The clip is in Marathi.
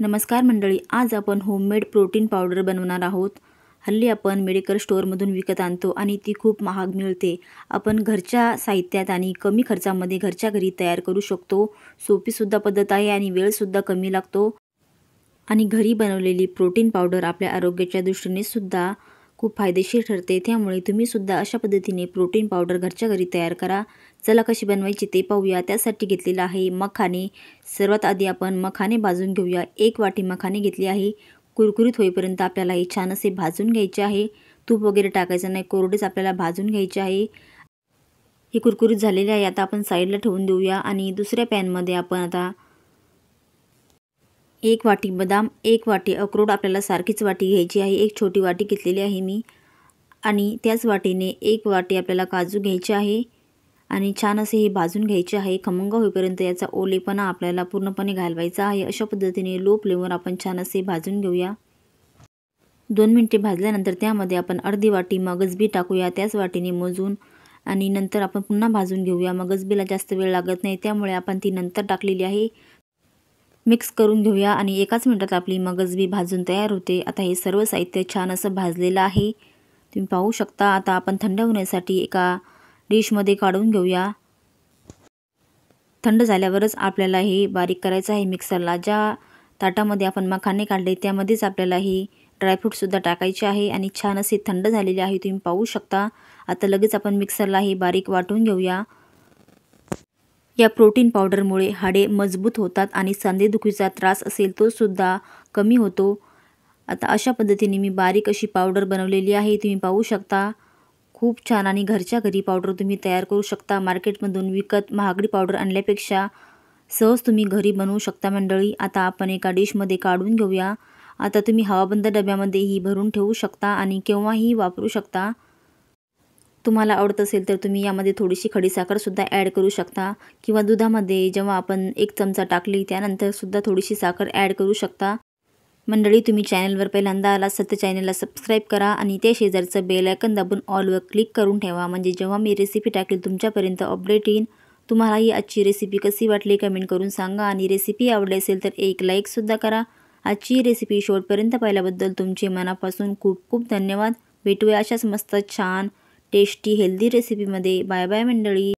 नमस्कार मंडळी, आज आपण होममेड प्रोटीन पावडर बनवणार आहोत। हल्ली आपण मेडिकल स्टोअरमधून विकत आणतो आणि ती खूप महाग मिळते। आपण घरच्या साहित्यात आणि कमी खर्चामध्ये घरच्या घरी तयार करू शकतो। सोपी सुद्धा पद्धत आहे आणि वेळ सुद्धा कमी लागतो। आणि घरी बनवलेली प्रोटीन पावडर आपल्या आरोग्याच्या दृष्टीने सुद्धा खूप फायदेशीर ठरते। त्यामुळे तुम्ही सुद्धा अशा पद्धतीने प्रोटीन पावडर घरच्या घरी तयार करा। चला कशी बनवायची ते पाहूया। त्यासाठी घेतलेला आहे मखाने। सर्वात आधी आपण मखाने भाजून घेऊया। 1 वाटी मखाने घेतली आहे। कुरकुरीत होईपर्यंत आपल्याला हे छान असे भाजून घ्यायचे आहे। तूप वगैरे टाकायचं नाही, कोरडेच आपल्याला भाजून घ्यायचे आहे। हे कुरकुरीत झालेले आहे। आता आपण साईडला ठेवून देऊया आणि दुसऱ्या पॅनमध्ये आपण आता 1 वाटी बदाम, 1 वाटी अक्रोड आपल्याला सारखीच वाटी घ्यायची आहे। एक छोटी वाटी घेतलेली आहे मी। आणि त्याच वाटीने 1 वाटी आपल्याला काजू घ्यायचे आहे आणि छान असे हे भाजून घ्यायचे आहे। खमंग होईपर्यंत याचा ओलेपणा आपल्याला पूर्णपणे घालवायचा आहे। अशा पद्धतीने लो फ्लेमवर आपण छान असे भाजून घेऊया। 2 मिनिटे भाजल्यानंतर त्यामध्ये आपण अर्धी वाटी मगजबी टाकूया, त्याच वाटीने मोजून। आणि नंतर आपण पुन्हा भाजून घेऊया। मगजबीला जास्त वेळ लागत नाही, त्यामुळे आपण ती नंतर टाकलेली आहे। मिक्स करून घेऊया आणि एकाच मिनिटात आपली मगजबी भाजून तयार होते। आता हे सर्व साहित्य छान असं भाजलेलं आहे, तुम्ही पाहू शकता। आता आपण थंड होण्यासाठी एका डिशमध्ये काढून घेऊया। थंड झाल्यावरच आपल्याला हे बारीक करायचं आहे मिक्सरला। ज्या ताटामध्ये आपण मखाने काढले त्यामध्येच आपल्याला हे ड्रायफ्रूटसुद्धा टाकायचे आहे आणि छान असे थंड झालेले आहे, तुम्ही पाहू शकता। आता लगेच आपण मिक्सरला हे बारीक वाटून घेऊया। या प्रोटीन पावडरमुळे हाडे मजबूत होतात आणि सांधेदुखीचा त्रास असेल तो सुद्धा कमी होतो। आता अशा पद्धतीने मी बारीक अशी पावडर बनवलेली आहे, तुम्ही पाहू शकता। खूप छान आणि घरच्या घरी पावडर तुम्ही तयार करू शकता। मार्केटमधून विकत महागडी पावडर आणल्यापेक्षा सहज तुम्ही घरी बनवू शकता मंडळी। आता आपण एका डिशमध्ये काढून घेऊया। आता तुम्ही हवाबंद डब्यामध्ये ही भरून ठेवू शकता आणि केव्हाही वापरू शकता। तुम्हाला आवडत असेल तर तुम्ही यामध्ये थोडीशी खडीसाखर सुद्धा ॲड करू शकता किंवा दुधामध्ये जेव्हा आपण 1 चमचा टाकली त्यानंतर सुद्धा थोडीशी साखर ॲड करू शकता। मंडळी, तुम्ही चॅनलवर पहिल्यांदा आलात तर चॅनलला सबस्क्राईब करा आणि त्या शेजारचं बेल आयकॉन दाबून ऑलवर क्लिक करून ठेवा, म्हणजे जेव्हा मी रेसिपी टाकेल तुमच्यापर्यंत अपडेट येईल। तुम्हाला ही आजची रेसिपी कशी वाटली कमेंट करून सांगा आणि रेसिपी आवडली असेल तर एक लाईकसुद्धा करा। आजची रेसिपी शेवटपर्यंत पाहिल्याबद्दल तुमचे मनापासून खूप खूप धन्यवाद। भेटूया अशाच मस्त छान टेस्टी हेल्दी रेसिपीमध्ये। बाय बाय मंडळी।